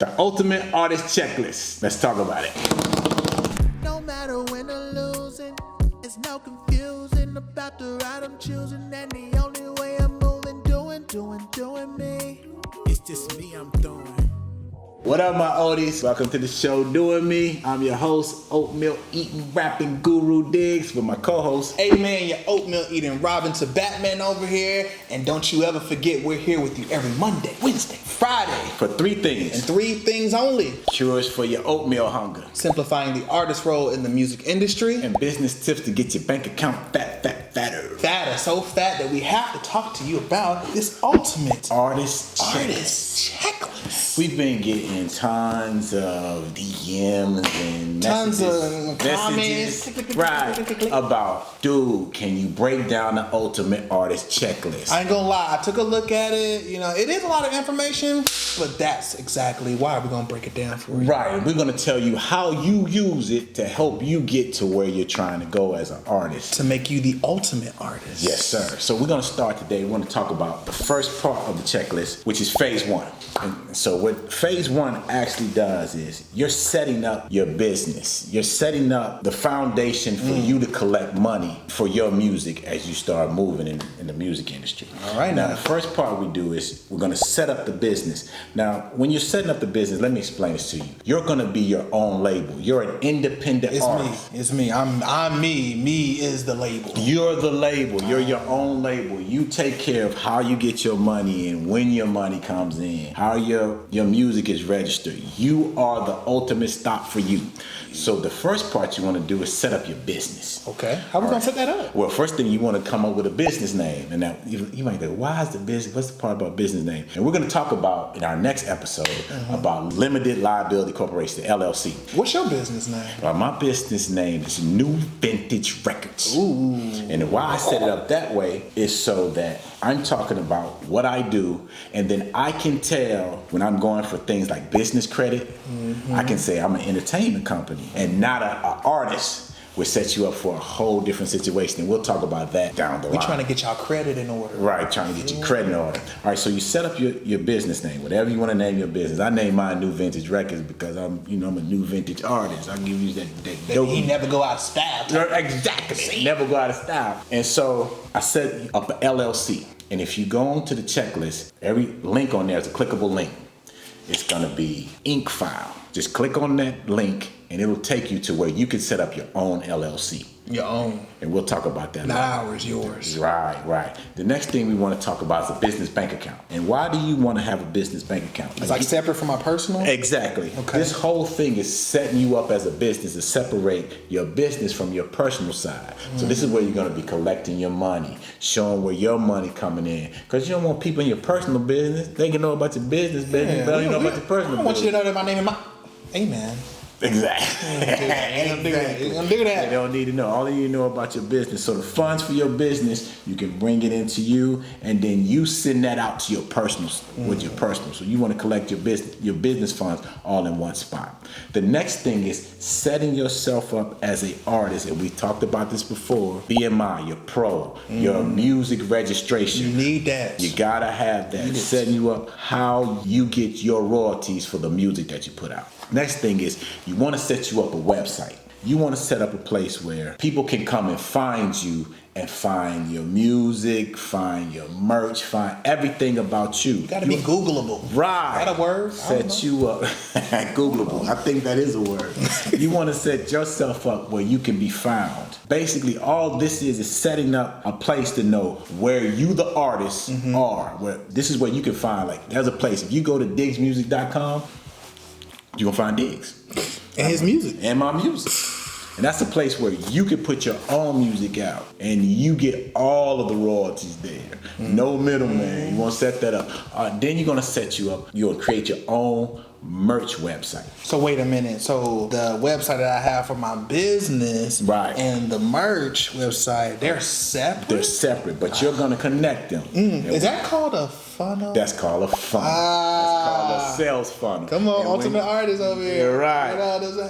The ultimate artist checklist. Let's talk about it. No matter when I'm losing, it's no confusing about the ride I'm choosing, and the only way I'm moving, doing me. It's just me I'm doing. What up, my oldies? Welcome to the show, Doing Me. I'm your host, oatmeal eating, rapping guru Dyggz, with my co-host. Hey man, your oatmeal eating Robin to Batman over here. And don't you ever forget, we're here with you every Monday, Wednesday, Friday. For three things. And three things only. Cures for your oatmeal hunger. Simplifying the artist role in the music industry. And business tips to get your bank account fatter. Fatter, so fat that we have to talk to you about this ultimate Artist checklist. We've been getting tons of DMs and Tons messages, of comments. right, about, dude, can you break down the ultimate artist checklist? I ain't gonna lie, I took a look at it. You know, it is a lot of information, but that's exactly why we're gonna break it down for you. Right, we're gonna tell you how you use it to help you get to where you're trying to go as an artist. To make you the ultimate artist. Yes, sir. So we're gonna start today. We want to talk about the first part of the checklist, which is phase one. And so what phase one actually does is you're setting up your business. You're setting up the foundation for you to collect money for your music as you start moving in the music industry. All right, now now. the first part we do is we're gonna set up the business. Now, when you're setting up the business, let me explain this to you. You're gonna be your own label. You're an independent artist. It's me. I'm me. Me is the label. You're the label. You're your own label. You take care of how you get your money in, when your money comes in, how your music is registered. You are the ultimate stop for you. So the first part you want to do is set up your business. Okay. How we gonna set that up? Well, first thing you want to come up with a business name. And now you might go, why is the business? What's the part about business name? And we're going to talk about in our next episode about Limited Liability Corporation, the LLC. What's your business name? My business name is New Vintage Records. Ooh. And why I set it up that way is so that I'm talking about what I do, and then I can tell when I'm going for things like business credit, I can say I'm an entertainment company and not an artist, which sets you up for a whole different situation. And we'll talk about that down the line. We're trying to get y'all credit in order. Right, trying to get your credit in order. All right, so you set up your business name, whatever you want to name your business. I name mine New Vintage Records because I'm a new vintage artist. I give you that dope. He never go out of style. Exactly. Never go out of style. And so I set up an LLC. And if you go onto the checklist, every link on there is a clickable link. It's gonna be ink file. Just click on that link and it'll take you to where you can set up your own LLC. Your own. And we'll talk about that. Not later. ours, yours. Right. The next thing we want to talk about is a business bank account. And why do you want to have a business bank account? It's like separate from my personal? Exactly. Okay. This whole thing is setting you up as a business to separate your business from your personal side. So this is where you're going to be collecting your money, showing where your money coming in. Because you don't want people in your personal business. They can know about your business, but they don't know about your personal business. I want you to know that my name is Amen. Exactly. You're gonna do that. They don't need to know. All they need to know about your business. So the funds for your business, you can bring it into you, and then you send that out to your personal with your personal. So you want to collect your business funds all in one spot. The next thing is setting yourself up as an artist, and we talked about this before. BMI, your pro, your music registration. You need that. You gotta have that. Setting you up how you get your royalties for the music that you put out. Next thing is you want to set you up a website. You want to set up a place where people can come and find you and find your music, find your merch, find everything about you. You gotta be Googleable. Right. Is that a word? Set you up. Googleable. I think that is a word. You want to set yourself up where you can be found. Basically, all this is setting up a place to know where you, the artist, are. Where this is where you can find, like, there's a place. If you go to DyggzMusic.com, you're gonna find Dyggz. And his music. And my music. And that's a place where you can put your own music out and you get all of the royalties there. No middleman. You want to set that up. Then you're going to set you up. You'll create your own merch website. So wait a minute. So the website that I have for my business and the merch website, they're separate? They're separate, but you're going to connect them. Is that called a funnel? That's called a funnel. That's called a sales funnel. Come on, ultimate artist over here. You're right.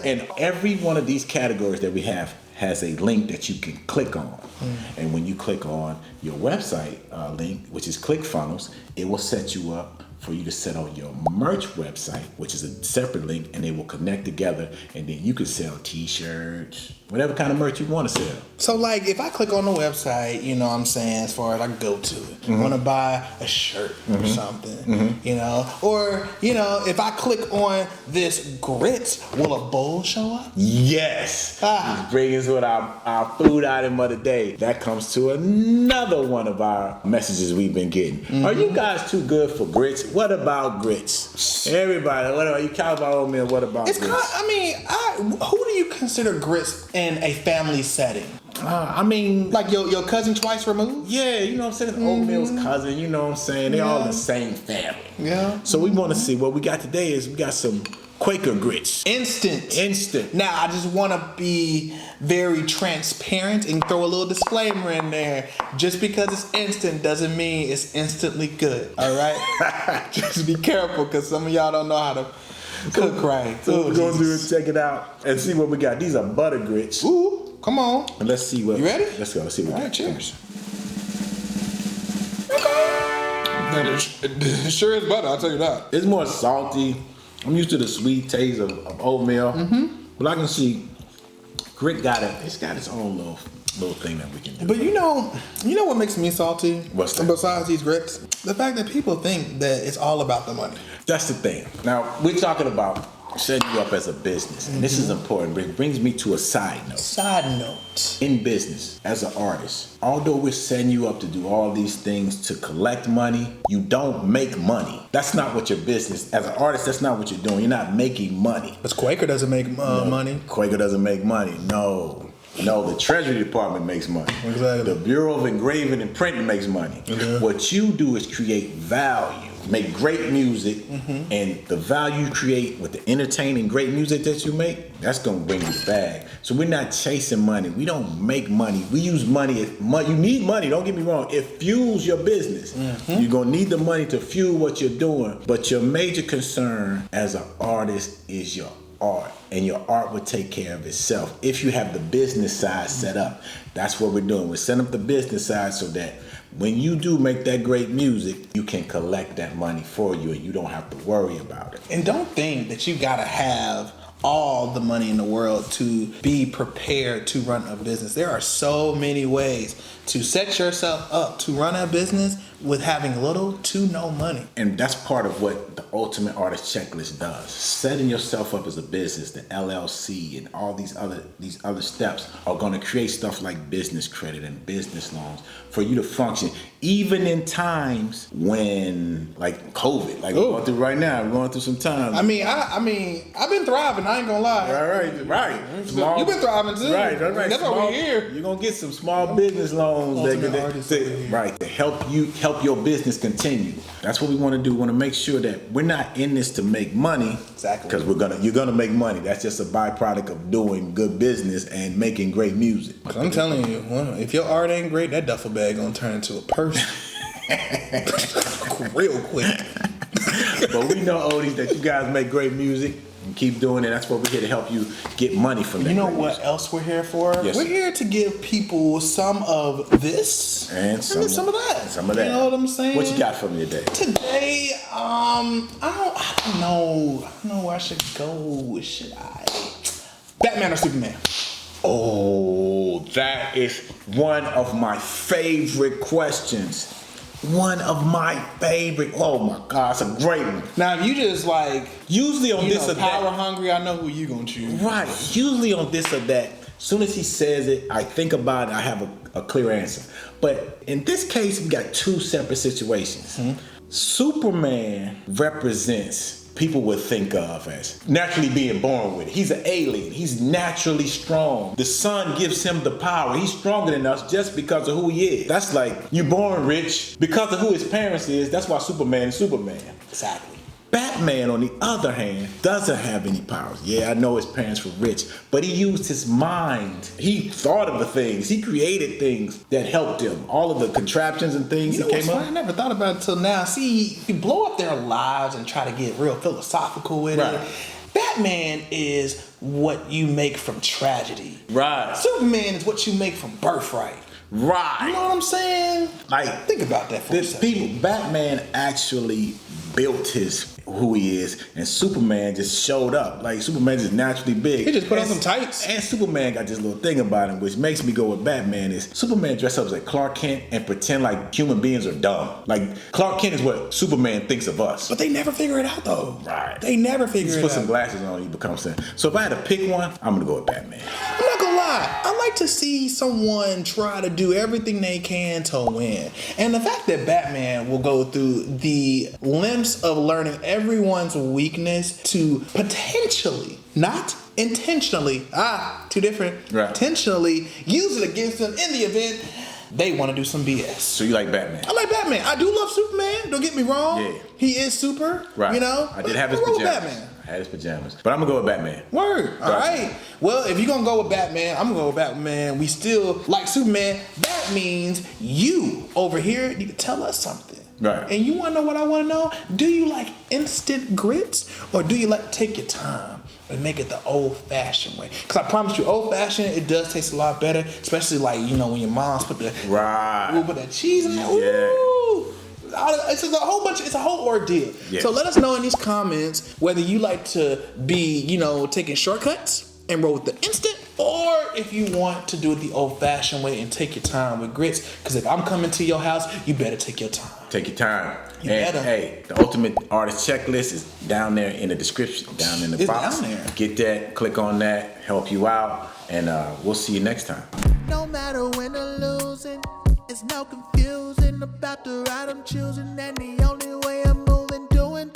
And every one of these categories that we have has a link that you can click on. And when you click on your website link, which is ClickFunnels, it will set you up for you to set on your merch website, which is a separate link, and they will connect together, and then you can sell t-shirts, whatever kind of merch you want to sell. So like if I click on the website, you know what I'm saying, as far as I go to it, I want to buy a shirt or something, you know, or, you know, if I click on this grits, will a bowl show up? Yes. This brings us with our food item of the day. That comes to another one of our messages we've been getting. Are you guys too good for grits? What about grits? Everybody, what about you? Count about oatmeal. What about grits? Who do you consider grits in a family setting? I mean, like your cousin twice removed? Yeah, you know what I'm saying? Oatmeal's cousin, you know what I'm saying? They're all the same family. Yeah. So we want to see what we got today is we got some Quaker grits. Instant. Now, I just want to be very transparent and throw a little disclaimer in there. Just because it's instant doesn't mean it's instantly good, all right? Just be careful because some of y'all don't know how to cook right. So we're going to do is check it out and see what we got. These are butter grits. Ooh, come on. And let's see what. You ready? Let's go. Let's see what we got. All right, cheers. It sure is butter, I'll tell you that. It's more salty. I'm used to the sweet taste of oatmeal, but I can see grit it's got its own little thing that we can do. But you know what makes me salty? What's that? Besides these grits, the fact that people think that it's all about the money. That's the thing. Now we're talking about setting you up as a business, and this is important. But it brings me to a side note. In business, as an artist, although we're setting you up to do all these things to collect money, you don't make money. That's not what your business, as an artist, that's not what you're doing. You're not making money. But Quaker doesn't make money. Quaker doesn't make money. No, the Treasury Department makes money. Exactly. The Bureau of Engraving and Printing makes money. Okay. What you do is create value. Make great music, and the value you create with the entertaining great music that you make, that's gonna bring you the bag. So we're not chasing money. We don't make money. We use money. You need money, don't get me wrong. It fuels your business. You're gonna need the money to fuel what you're doing, but your major concern as an artist is your art, and your art will take care of itself if you have the business side set up. That's what we're doing. We're setting up the business side so that when you do make that great music, you can collect that money for you and you don't have to worry about it. And don't think that you gotta have all the money in the world to be prepared to run a business. There are so many ways to set yourself up to run a business with having little to no money. And that's part of what the Ultimate Artist Checklist does. Setting yourself up as a business, the LLC and all these other steps are gonna create stuff like business credit and business loans for you to function, even in times when, like COVID, like we're going through right now, we're going through some time. I mean, I've been thriving, I ain't gonna lie. Right. You've been thriving too. Right. That's why we're here. You're gonna get some small business loans to help your business continue. That's what we want to do. We want to make sure that we're not in this to make money. Exactly. Because you're gonna make money. That's just a byproduct of doing good business and making great music. I'm telling you, if your art ain't great, that duffel bag gonna turn into a person real quick. But we know, Odie, that you guys make great music. And keep doing it. That's what we're here to help you get money from that. You know what else we're here for? Yes, we're here to give people some of this and some of that. You know what I'm saying? What you got for me today? Today, I don't know where I should go. Should I? Batman or Superman? Oh, that is one of my favorite questions. One of my favorite. Oh my God, it's a great one. Now, if you just usually on this or that, power hungry, I know who you gonna choose. Right. Usually on this or that, soon as he says it, I think about it, I have a clear answer. But in this case, we got two separate situations. Superman represents people would think of as naturally being born with it. He's an alien. He's naturally strong. The sun gives him the power. He's stronger than us just because of who he is. That's like you're born rich because of who his parents is. That's why Superman is Superman. Exactly. Batman, on the other hand, doesn't have any powers. Yeah, I know his parents were rich, but he used his mind. He thought of the things. He created things that helped him. All of the contraptions and things he came up. I never thought about it until now. See, you blow up their lives and try to get real philosophical with it. Batman is what you make from tragedy. Right. Superman is what you make from birthright. Right. You know what I'm saying? Like, Think about that for a this second. people, Batman actually built who he is, and Superman just showed up. Like, Superman just naturally big. He just put on And- some tights. And Superman got this little thing about him, which makes me go with Batman is Superman dress up as like Clark Kent and pretend like human beings are dumb. Like, Clark Kent is what Superman thinks of us. But they never figure it out though. Right. They never He figure just it put out. some glasses on, he becomes Sam. So if I had to pick one, I'm gonna go with Batman. I'm not gonna lie. I like to see someone try to do everything they can to win. And the fact that Batman will go through the lengths of learning everyone's weakness to potentially, not intentionally, too different, Right. intentionally use it against them in the event they want to do some BS. So you like Batman? I like Batman. I do love Superman. Don't get me wrong. Yeah. He is super. Right. You know. I did have his I'll roll with pajamas. Batman. I had his pajamas. But I'm gonna go with Batman. Word. All Gotcha. right. Well, if you're gonna go with Batman, I'm gonna go with Batman. We still like Superman. That means you over here need to tell us something. Right. And you wanna know what I wanna know? Do you like instant grits or do you like to take your time and make it the old-fashioned way? Because I promise you, old-fashioned, it does taste a lot better, especially like, you know, when your mom's put the Right. put that cheese in there. Ooh. It's a whole bunch. It's a whole ordeal. Yeah. So let us know in these comments whether you like to be, you know, taking shortcuts and roll with the instant, or if you want to do it the old-fashioned way and take your time with grits. Because if I'm coming to your house, you better take your time. Take your time. You And better. hey, the ultimate artist checklist is down there in the description, down in the It's box. down there. Get that, click on that, help you out, and we'll see you next time. No matter when I'm losing, it's no confusing about the ride I'm choosing, and the only way I'm moving, doing.